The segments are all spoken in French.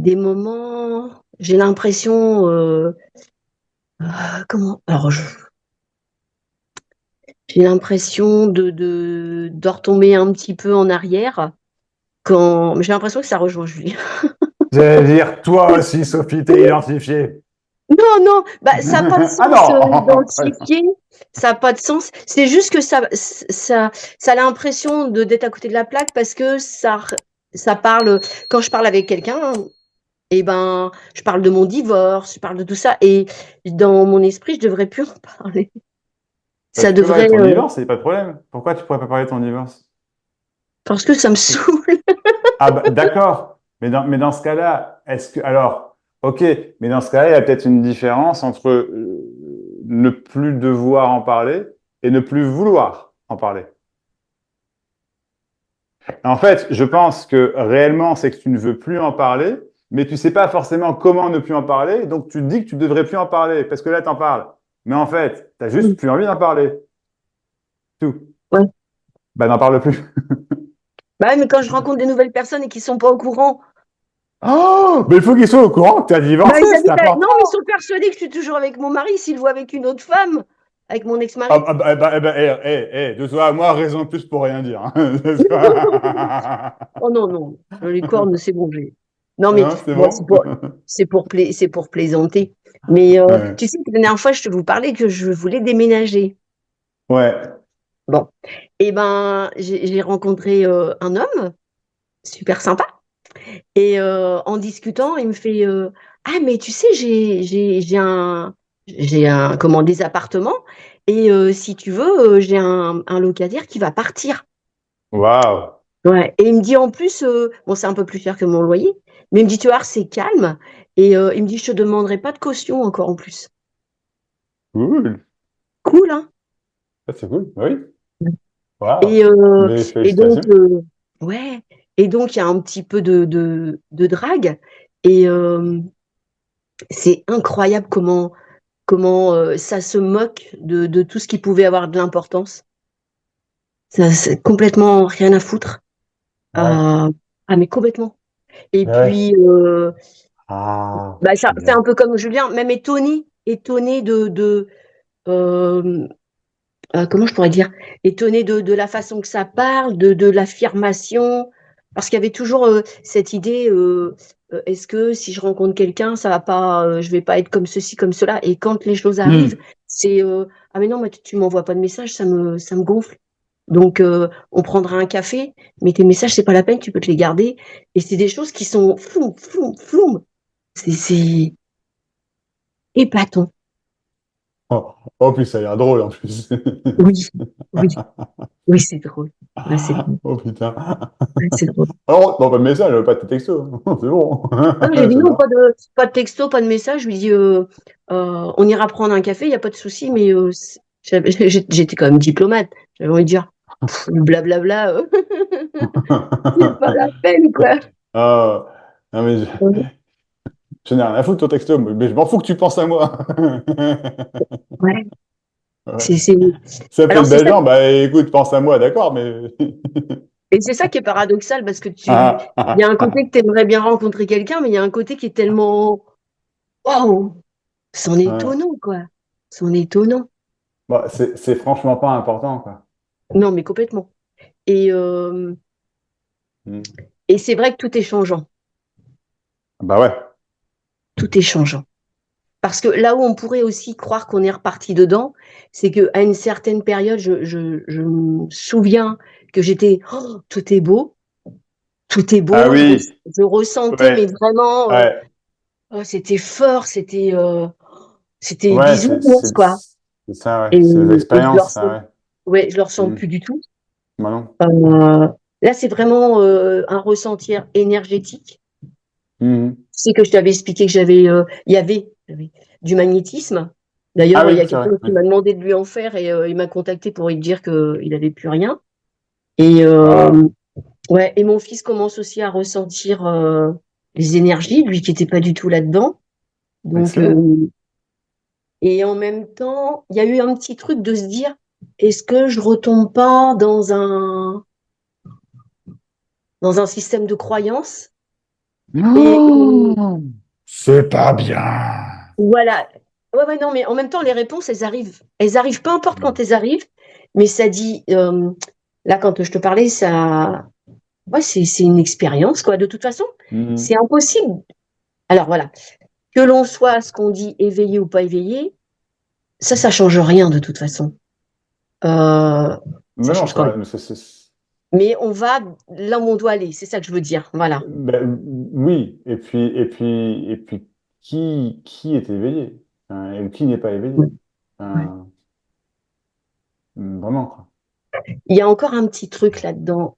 des moments, j'ai l'impression, comment? Alors, j'ai l'impression de retomber un petit peu en arrière quand j'ai l'impression que ça rejoint Julie. J'allais dire, toi aussi, Sophie, t'es identifiée. Non, non, bah, ça n'a pas de Ah sens non! identifié, ça n'a pas de sens. C'est juste que ça a l'impression d'être à côté de la plaque parce que ça parle, quand je parle avec quelqu'un, et ben, je parle de mon divorce, je parle de tout ça, et dans mon esprit, je devrais plus en parler. Bah, Ça tu peux parler devrait, de ton divorce, il n'y a pas de problème. Pourquoi tu pourrais pas parler de ton divorce? parce que ça me saoule. Ah bah, d'accord. Mais dans ce cas-là, est-ce que... Alors, ok, mais dans ce cas-là, il y a peut-être une différence entre ne plus devoir en parler et ne plus vouloir en parler. En fait, je pense que réellement, c'est que tu ne veux plus en parler, mais tu sais pas forcément comment ne plus en parler, donc tu te dis que tu devrais plus en parler, parce que là, tu en parles. Mais en fait, tu n'as juste plus envie d'en parler. Tout. Ouais. Bah, n'en parle plus. Bah ouais, mais quand je rencontre des nouvelles personnes et qui sont pas au courant, Oh, mais il faut qu'ils soient au courant que tu as bah divorcé, ils c'est habitent important. non, mais ils sont persuadés que je suis toujours avec mon mari, s'ils le voient avec une autre femme, avec mon Ah, ex-mari. ah, bah, de toi à moi, raison de plus pour rien dire. Hein. Oh non, non, les cornes, c'est bon. Non, mais Non, c'est bon, bon? c'est pour plaisanter. Mais Ouais. tu sais que la dernière fois, je te vous parlais que je voulais déménager. Ouais. Bon, et ben, j'ai rencontré un homme super sympa. Et en discutant, il me fait ah, mais tu sais, j'ai un, comment, des appartements. Et si tu veux, j'ai un locataire qui va partir. Waouh. Ouais. Et il me dit en plus, bon, c'est un peu plus cher que mon loyer, mais il me dit, tu vois, c'est calme. Et il me dit, je te demanderai pas de caution encore en plus. Cool. Cool, hein? Ça, c'est cool. Oui. Waouh. Et, Mais et donc, félicitations. ouais. Et donc, il y a un petit peu de drague. Et c'est incroyable comment ça se moque de tout ce qui pouvait avoir de l'importance. Ça, c'est complètement rien à foutre. Ouais. Ah, mais complètement. Et Ouais. puis, Ah, bah, ça, c'est un génial. peu comme Julien, même étonné euh, comment je pourrais dire, étonné de la façon que ça parle, de l'affirmation, parce qu'il y avait toujours cette idée, est-ce que si je rencontre quelqu'un, ça va pas, je vais pas être comme ceci, comme cela, et quand les choses arrivent, Hmm. c'est ah mais non, mais tu m'envoies pas de message, ça me gonfle. Donc on prendra un café, mais tes messages c'est pas la peine, tu peux te les garder. Et c'est des choses qui sont flou, flou, flou. C'est épatant. Oh, oh, puis ça a l'air drôle en plus. Oui, oui, oui, c'est drôle. Ouais, c'est drôle. Oh putain. Ouais, c'est drôle. Alors, bon, pas de message, pas de texto. C'est bon. Ah, j'ai dit C'est non, bien. pas de texto, pas de message. Je lui dis, on ira prendre un café, il n'y a pas de souci, mais j'étais quand même diplomate. J'avais envie de dire, le blablabla, c'est pas la peine, quoi. Ah, non, mais je n'ai rien à foutre ton texto, mais je m'en fous que tu penses à moi. Ouais, Ouais. c'est, c'est... Ça fait Alors, le bel genre, bah écoute, pense à moi, d'accord, mais. et c'est ça qui est paradoxal, parce que Ah, il y a ah, un ah, côté que tu aimerais bien rencontrer quelqu'un, mais il y a un côté qui est tellement, waouh, c'en est ah. étonnant, quoi. C'en est étonnant. Bah, c'est franchement pas important, quoi. Non, mais complètement. Et, Hmm. et c'est vrai que tout est changeant. Bah ouais. Tout est changeant. Parce que là où on pourrait aussi croire qu'on est reparti dedans, c'est qu'à une certaine période, je me souviens que j'étais, oh, tout est Ah beau, oui, je ressentais, mais ouais, vraiment, ouais, oh, c'était fort, c'était ouais, bisounours, quoi. c'est ça, ouais. Et, C'est les et je le expériences, ça, ressens, ouais. ouais, je le ressens Hmm. plus du tout. Bah non. Euh, Là, c'est vraiment un ressentir énergétique. Hmm. Tu sais que je t'avais expliqué que j'avais du magnétisme. Ah D'ailleurs, il y oui, a c'est vrai, quelqu'un qui oui. m'a demandé de lui en faire et il m'a contacté pour lui dire qu'il n'avait plus rien. Et Ah, ouais, et mon fils commence aussi à ressentir les énergies, lui qui n'était pas du tout là-dedans. Donc, excellent. et en même temps, il y a eu un petit truc de se dire, est-ce que je retombe pas dans un système de croyance Et Non, c'est pas bien. voilà. Ouais, ouais, non, mais en même temps, les réponses, elles arrivent. Elles arrivent, peu importe quand elles arrivent, mais ça dit, là, quand je te parlais, ça, ouais, c'est une expérience, quoi. De toute façon, Mhm. c'est impossible. Alors voilà, que l'on soit, ce qu'on dit, éveillé ou pas éveillé, ça change rien de toute façon. Ça Mais non, change quand même. Mais on va là où on doit aller, c'est ça que je veux dire. Voilà. oui. Et puis, qui est éveillé? Et qui n'est pas éveillé? Ouais. Enfin, vraiment, quoi. Il y a encore un petit truc là-dedans.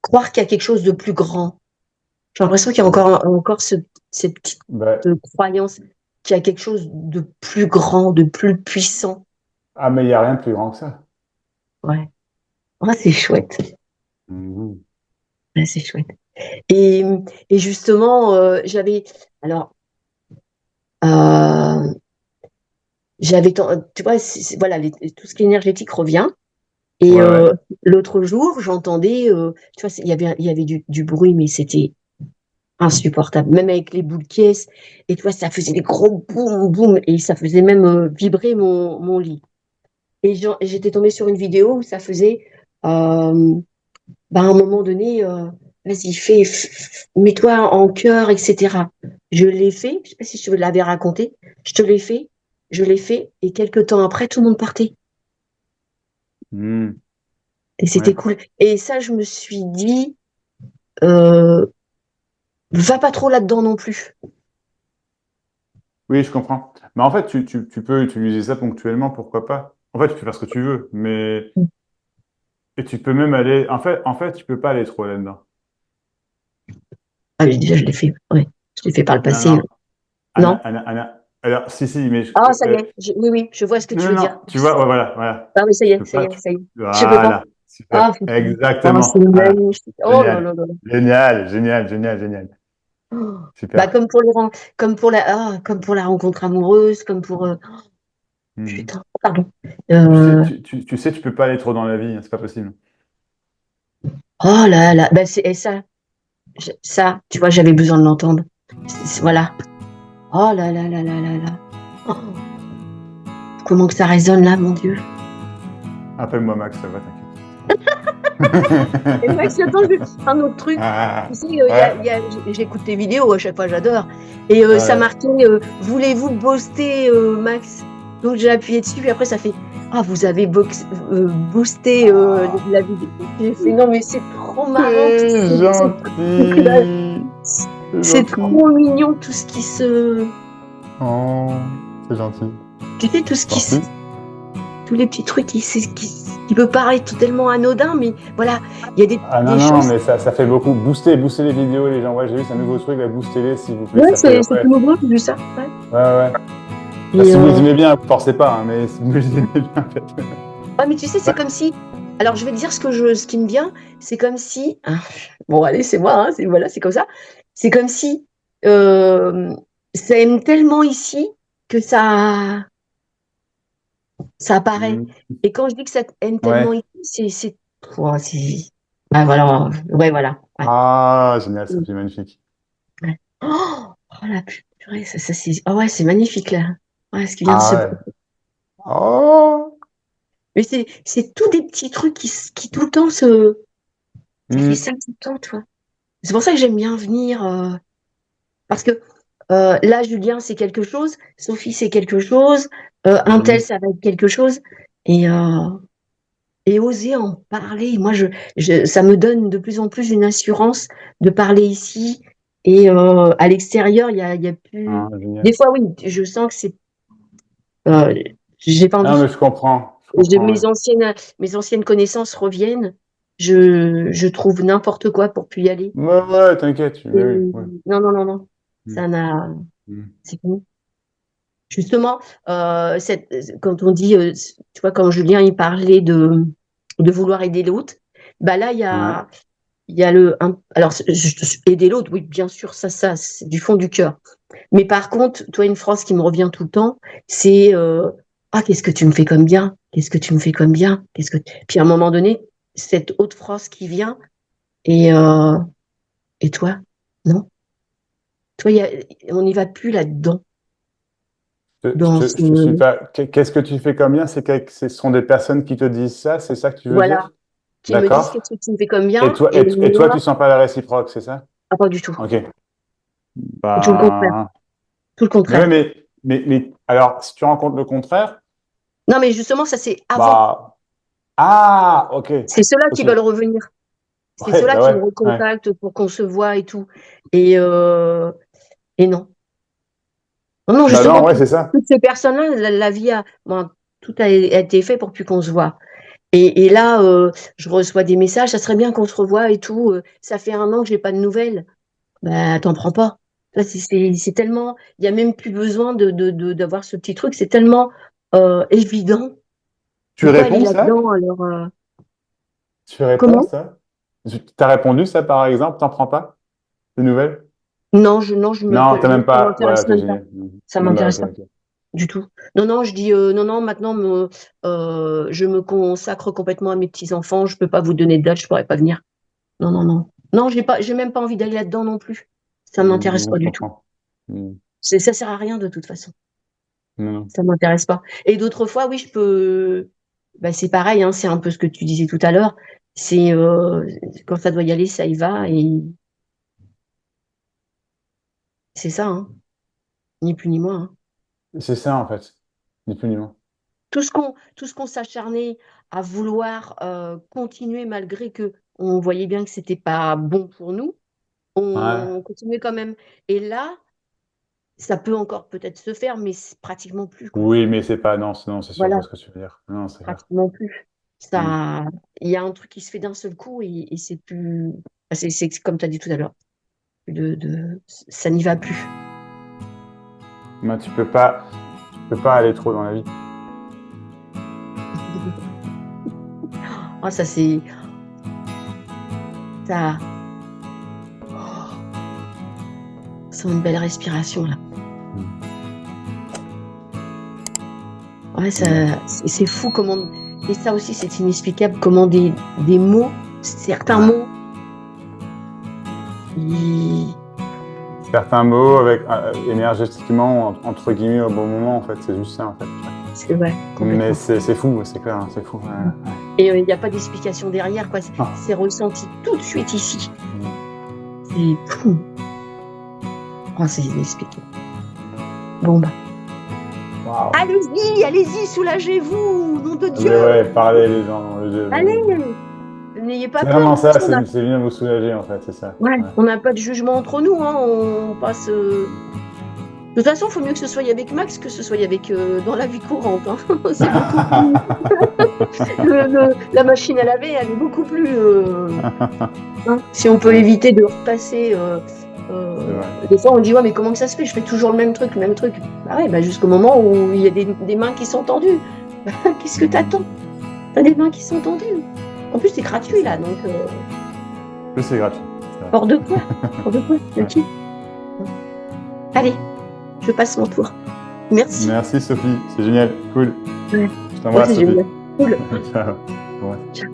Croire qu'il y a quelque chose de plus grand. J'ai l'impression qu'il y a encore cette petite Ben, croyance qu'il y a quelque chose de plus grand, de plus puissant. ah, mais il n'y a rien de plus grand que ça. Ouais. Ouais, c'est chouette. Mhm. Ouais, c'est chouette. Et, et justement, alors, euh, tu vois, voilà, tout ce qui est énergétique revient. Et Ouais, ouais. l'autre jour, j'entendais, tu vois, il y avait du bruit, mais c'était insupportable, même avec les boules de caisse. Et tu vois, ça faisait des gros boum, boum, et ça faisait même vibrer mon lit. Et j'étais tombée sur une vidéo où ça faisait, à un moment donné, vas-y, mets-toi en cœur, etc. Je l'ai fait, je sais pas si je l'avais raconté, je l'ai fait, et quelques temps après, tout le monde partait. Mhm. Et c'était Ouais. cool. Et ça, je me suis dit, euh, va pas trop là-dedans non plus. Oui, je comprends. Mais en fait, tu peux utiliser ça ponctuellement, pourquoi pas? En fait, tu peux faire ce que tu veux, mais et tu peux même aller. En fait, tu peux pas aller trop là-dedans. Ah, mais déjà, je l'ai fait, ouais. Je l'ai fait par le Non, passé. non. Anna, Non? Anna, Anna. Alors, si, si, mais Ah, ça y est. Oui, oui, je vois ce que non, tu non, veux dire. non. Tu vois, ouais, voilà, voilà. Ah, mais ça y Tu est, peux ça y pas. est, ça y est. Je peux pas. Voilà, Ah, super, putain. Oh, c'est exactement. Voilà, magnifique. Oh là là génial, là là. génial, génial, génial, génial. Oh. Bah, Super. comme pour la rencontre amoureuse, comme pour, Mhm. putain, pardon. Tu sais, Euh, tu peux pas aller trop dans la vie, hein, c'est pas possible. oh là là. Bah, et ça, ça, tu vois, j'avais besoin de l'entendre. Voilà. Oh là là là là là là. Oh, comment que ça résonne là, mon Dieu. Appelle-moi Max, ça va, Et Max, t'inquiète. attends, un autre truc. Tu Ah, sais, ouais, j'écoute tes vidéos, à chaque fois, j'adore. Et ça ouais. marquait, voulez-vous booster Max? Donc j'ai appuyé dessus, puis après ça fait, ah, vous avez boosté Ah, la vidéo. J'ai fait, non, mais c'est trop marrant, c'est ces trucs-là. gentil. C'est C'est gentil. trop mignon, tout ce qui se. Oh, c'est gentil. Tu sais, tout ce qui se. Merci. Tous les petits trucs qui peut paraître tellement anodin, mais voilà, il y a Ah non, des non, choses. mais ça fait beaucoup. Booster les vidéos, les gens. Ouais, j'ai vu, c'est un nouveau truc, là, boostez-les, s'il vous plaît. Ouais, Ça fait, c'est ouais, tout nouveau, j'ai vu ça. Ouais. ouais, ouais. Enfin, Et, si vous les aimez bien, forcez pas, hein, mais si vous les aimez bien, faites. ouais, mais tu sais, c'est Ouais. comme si. Alors, je vais te dire ce qui me vient. C'est comme si. Ah, bon, allez, c'est moi, hein, voilà, c'est comme ça. C'est comme si euh, ça aime tellement ici que ça apparaît. Mhm. Et quand je dis que ça aime tellement Ouais. ici, ouais, ouais, voilà. Ouais, voilà. Ouais. Ah, génial, ça fait magnifique. Ouais. Oh la purée, oh ouais, c'est magnifique là. Ouais, ce qui vient de Ah se. ouais. Oh. Mais c'est tous des petits trucs qui tout le temps se. Ça fait Mhm. ça tout le temps, toi. C'est pour ça que j'aime bien venir. Parce que là, Julien, c'est quelque chose. Sophie, c'est quelque chose. Un tel, Mhm. ça va être quelque chose. Et, euh, et oser en parler. Moi, ça me donne de plus en plus une assurance de parler ici. Et à l'extérieur, il y a plus. Ah, génial. Des fois, oui, je sens que c'est. Euh, j'ai pas Non, mais envie. je comprends. Je J'ai- comprends, ouais. mes anciennes connaissances reviennent. Je trouve n'importe quoi pour plus y aller. Ouais, ouais, t'inquiète. Et Mais oui, ouais. non, non, non, non. Mhm. Ça n'a. Mhm. C'est fini. Justement, quand on dit, tu vois, quand Julien il parlait de vouloir aider l'autre, bah là, Ouais. il y a alors, aider l'autre, oui, bien sûr, ça, c'est du fond du cœur. Mais par contre, toi, une phrase qui me revient tout le temps, c'est ah, qu'est-ce que tu me fais comme bien? Qu'est-ce que tu me fais comme bien? Puis à un moment donné, cette autre phrase qui vient, Et, et toi? Non? Toi, on n'y va plus là-dedans. Dans Je te suis ce, pas. Qu'est-ce que tu fais comme bien? Ce sont des personnes qui te disent ça? C'est ça que tu veux voilà, dire? qui me disent D'accord. qu'est-ce que tu me fais comme bien, Et toi, tu sens pas la réciproque, c'est ça? ah, pas du tout. Ok. Tout le contraire. Ben, Tout le mais, ouais, contraire. alors, si tu rencontres le contraire, Non, mais justement, ça c'est avant. bah, ah, ok, C'est ceux-là qui ok. veulent revenir. C'est Ouais, ceux-là bah qui me ouais, ouais. recontactent pour qu'on se voit et tout. Et, euh, et non. Non, non, Bah justement, non, ouais, c'est ça. toutes ces personnes-là, la vie a, bon, tout a été fait pour plus qu'on se voit. Et là, je reçois des messages, ça serait bien qu'on se revoie et tout. Ça fait 1 an que j'ai pas de nouvelles. Bah, t'en prends pas. Là, c'est tellement, il y a même plus besoin d'avoir ce petit truc. C'est tellement évident. Tu Pourquoi aller réponds ça? là-dedans alors Tu réponds comment? ça? T'as répondu ça, par exemple? T'en prends pas? De nouvelles? Non, non, je me, Non, t'as non, même ça pas. Ouais, m'intéresse ok, même pas. génial. Ça Non, bah, m'intéresse ok, pas ok. du tout. Non, non, je dis non, non. Maintenant, je me consacre complètement à mes petits enfants. Je peux pas vous donner de date. Je pourrais pas venir. Non, non, non. Non, j'ai même pas envie d'aller là-dedans non plus. Ça m'intéresse Non, pas je du tout. comprends. Hmm. Ça sert à rien de toute façon. Non, non. Ça m'intéresse pas. Et d'autres fois, oui, je peux. Bah, c'est pareil, hein, c'est un peu ce que tu disais tout à l'heure. C'est quand ça doit y aller, ça y va, et c'est ça, hein, ni plus ni moins, hein. C'est ça, en fait. Ni plus ni moins. Tout ce qu'on s'acharnait à vouloir continuer malgré que on voyait bien que c'était pas bon pour nous, Ouais. on continuait quand même. Et là, ça peut encore peut-être se faire, mais c'est pratiquement plus, quoi. Oui, mais c'est pas. Non, non, c'est sûr, je vois Voilà, ce que tu veux dire. Non, c'est clair. pratiquement plus. Hmm. Ça, il y a un truc qui se fait d'un seul coup et c'est plus. C'est comme tu as dit tout à l'heure. Ça n'y va plus. Moi, tu peux pas aller trop dans la vie. Ah, ça c'est. Ça. Oh, c'est une belle respiration là. Ouais, ça, Ouais. c'est fou comment. Et ça aussi, c'est inexplicable comment des mots, certains Ouais. mots, ils- Certains mots avec énergétiquement entre guillemets au bon moment, en fait, c'est juste ça, en fait. c'est ouais, Mais complètement. c'est fou, c'est clair, hein, c'est fou. Ouais. Et il n'y a pas d'explication derrière, quoi. Ah. C'est ressenti tout de suite ici. Mm. C'est fou. Oh, c'est inexplicable. Bon, bah. Waouh. Allez-y, allez-y, soulagez-vous, nom de Mais Dieu. ouais, parlez les gens. Allez, n'ayez pas C'est peur. vraiment ça, On a, c'est bien vous soulager, en fait, c'est ça. ouais, Ouais. on n'a pas de jugement entre nous, hein. On passe. De toute façon, il faut mieux que ce soit avec Max que ce soit avec dans la vie courante, hein. C'est beaucoup plus. La machine à laver, elle est beaucoup plus. Hein. Si on peut éviter de repasser. C'est vrai. Des fois, on dit ouais, mais comment que ça se fait? Je fais toujours le même truc, le même truc. Bah ouais, bah jusqu'au moment où il y a des mains qui sont tendues. Qu'est-ce que t'attends? T'as des mains qui sont tendues. En plus, c'est gratuit là, donc. Plus c'est gratuit. Hors de quoi? Hors de quoi? Ok. Allez, je passe mon tour. Merci. Merci Sophie, c'est génial, cool. Ouais. Je t'embrasse C'est Sophie. génial. Cool. Ciao. Ouais. Ciao.